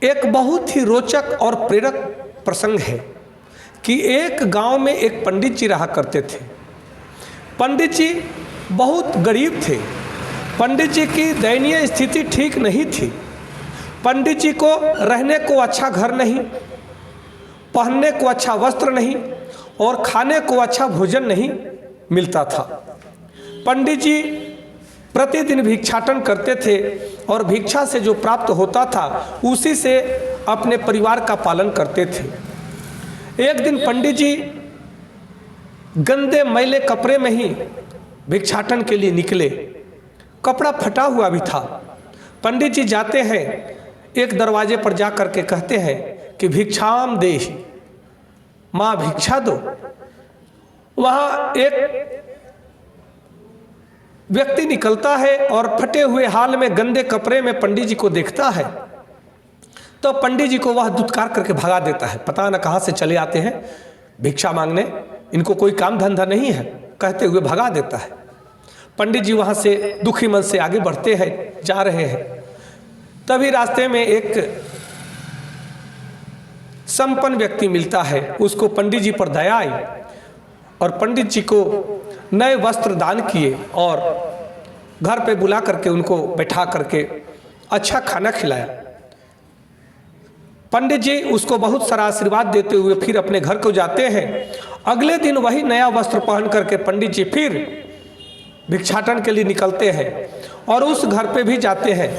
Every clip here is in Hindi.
एक बहुत ही रोचक और प्रेरक प्रसंग है कि एक गांव में एक पंडित जी रहा करते थे। पंडित जी बहुत गरीब थे। पंडित जी की दयनीय स्थिति ठीक नहीं थी। पंडित जी को रहने को अच्छा घर नहीं, पहनने को अच्छा वस्त्र नहीं और खाने को अच्छा भोजन नहीं मिलता था। पंडित जी प्रतिदिन भिक्षाटन करते थे और भिक्षा से जो प्राप्त होता था उसी से अपने परिवार का पालन करते थे। एक दिन पंडित जी गंदे मैले कपड़े में ही भिक्षाटन के लिए निकले। कपड़ा फटा हुआ भी था। पंडित जी जाते हैं, एक दरवाजे पर जा कर के कहते हैं कि भिक्षाम देहि, माँ भिक्षा दो। वहाँ एक व्यक्ति निकलता है और फटे हुए हाल में गंदे कपड़े में पंडित जी को देखता है तो पंडित जी को वह दुत्कार करके भगा देता है। पता न कहाँ से चले आते हैं भिक्षा मांगने, इनको कोई काम धंधा नहीं है, कहते हुए भगा देता है। पंडित जी वहाँ से दुखी मन से आगे बढ़ते हैं, जा रहे हैं। तभी रास्ते में एक संपन्न व्यक्ति मिलता है। उसको पंडित जी पर दया आई और पंडित जी को नए वस्त्र दान किए और घर पे बुला करके उनको बैठा करके अच्छा खाना खिलाया। पंडित जी उसको बहुत सारा आशीर्वाद देते हुए फिर अपने घर को जाते हैं। अगले दिन वही नया वस्त्र पहन करके पंडित जी फिर भिक्षाटन के लिए निकलते हैं और उस घर पे भी जाते हैं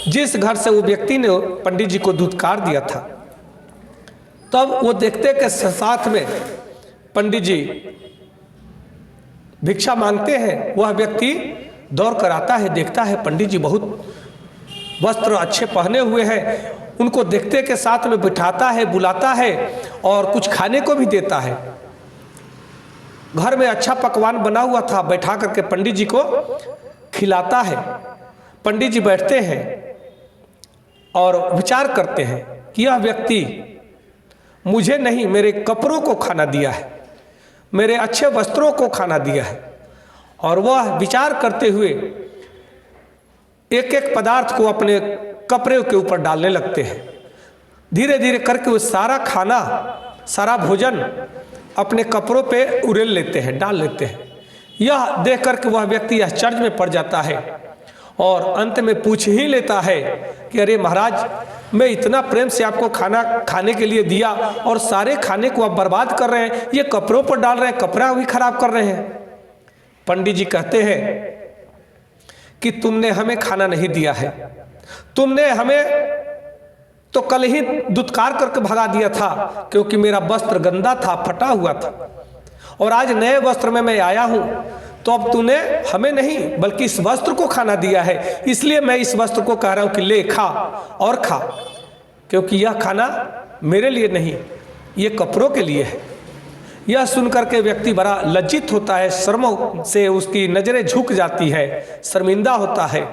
जिस घर से वो व्यक्ति ने पंडित जी को धुतकार दिया था। तब वो देखते कि साथ में पंडित जी भिक्षा मांगते हैं। वह व्यक्ति दौड़ कर आता है, देखता है पंडित जी बहुत वस्त्र अच्छे पहने हुए हैं। उनको देखते के साथ में बिठाता है, बुलाता है और कुछ खाने को भी देता है। घर में अच्छा पकवान बना हुआ था, बैठा करके पंडित जी को खिलाता है। पंडित जी बैठते हैं और विचार करते हैं कि यह व्यक्ति मुझे नहीं, मेरे कपड़ों को खाना दिया है, मेरे अच्छे वस्त्रों को खाना दिया है। और वह विचार करते हुए एक एक पदार्थ को अपने कपड़े के ऊपर डालने लगते हैं। धीरे धीरे करके वो सारा खाना, सारा भोजन अपने कपड़ों पे उड़ेल लेते हैं, डाल लेते हैं। यह देख करके वह व्यक्ति आश्चर्य में पड़ जाता है और अंत में पूछ ही लेता है कि अरे महाराज, मैं इतना प्रेम से आपको खाना खाने के लिए दिया और सारे खाने को आप बर्बाद कर रहे हैं, ये कपड़ों पर डाल रहे हैं, कपड़ा भी खराब कर रहे हैं। पंडित जी कहते हैं कि तुमने हमें खाना नहीं दिया है, तुमने हमें तो कल ही दुत्कार करके भगा दिया था क्योंकि मेरा वस्त्र गंदा था, फटा हुआ था, और आज नए वस्त्र में मैं आया हूं तो अब तूने हमें नहीं बल्कि इस वस्त्र को खाना दिया है। इसलिए मैं इस वस्त्र को कह रहा हूं कि ले खा और खा, क्योंकि यह खाना मेरे लिए नहीं, ये कपड़ों के लिए है। यह सुनकर के व्यक्ति बड़ा लज्जित होता है, शर्म से उसकी नजरें झुक जाती है, शर्मिंदा होता है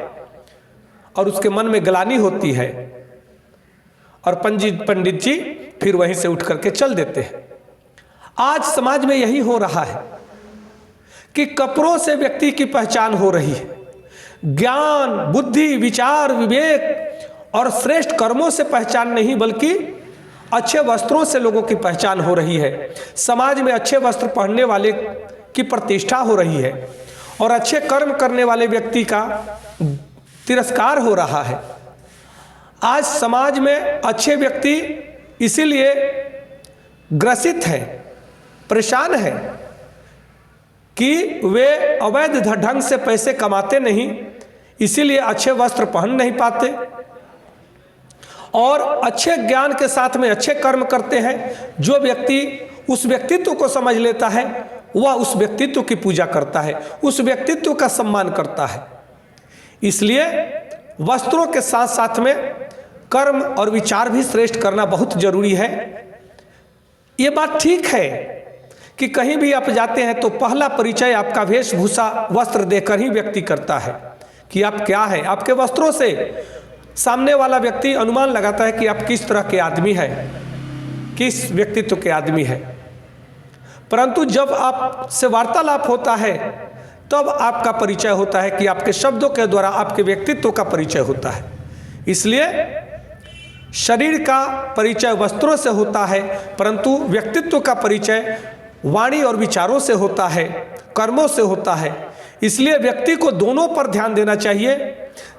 और उसके मन में ग्लानि होती है। और पंडित जी फिर वहीं से उठ करके चल देते हैं। आज समाज में यही हो रहा है कि कपड़ों से व्यक्ति की पहचान हो रही है। ज्ञान, बुद्धि, विचार, विवेक और श्रेष्ठ कर्मों से पहचान नहीं बल्कि अच्छे वस्त्रों से लोगों की पहचान हो रही है। समाज में अच्छे वस्त्र पहनने वाले की प्रतिष्ठा हो रही है और अच्छे कर्म करने वाले व्यक्ति का तिरस्कार हो रहा है। आज समाज में अच्छे व्यक्ति इसीलिए ग्रसित हैं, परेशान हैं कि वे अवैध ढंग से पैसे कमाते नहीं, इसीलिए अच्छे वस्त्र पहन नहीं पाते और अच्छे ज्ञान के साथ में अच्छे कर्म करते हैं। जो व्यक्ति उस व्यक्तित्व को समझ लेता है वह उस व्यक्तित्व की पूजा करता है, उस व्यक्तित्व का सम्मान करता है। इसलिए वस्त्रों के साथ साथ में कर्म और विचार भी श्रेष्ठ करना बहुत जरूरी है। ये बात ठीक है कि कहीं भी आप जाते हैं तो पहला परिचय आपका वेशभूषा, वस्त्र देकर ही व्यक्ति करता है कि आप क्या हैं। आपके वस्त्रों से सामने वाला व्यक्ति अनुमान लगाता है कि आप किस तरह के आदमी हैं, किस व्यक्तित्व के आदमी हैं। परंतु जब आपसे वार्तालाप होता है तब आपका परिचय होता है कि आपके शब्दों के द्वारा आपके व्यक्तित्व का परिचय होता है। इसलिए शरीर का परिचय वस्त्रों से होता है, परंतु व्यक्तित्व का परिचय वाणी और विचारों से होता है, कर्मों से होता है। इसलिए व्यक्ति को दोनों पर ध्यान देना चाहिए,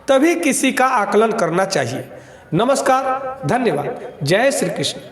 तभी किसी का आकलन करना चाहिए। नमस्कार, धन्यवाद। जय श्री कृष्ण।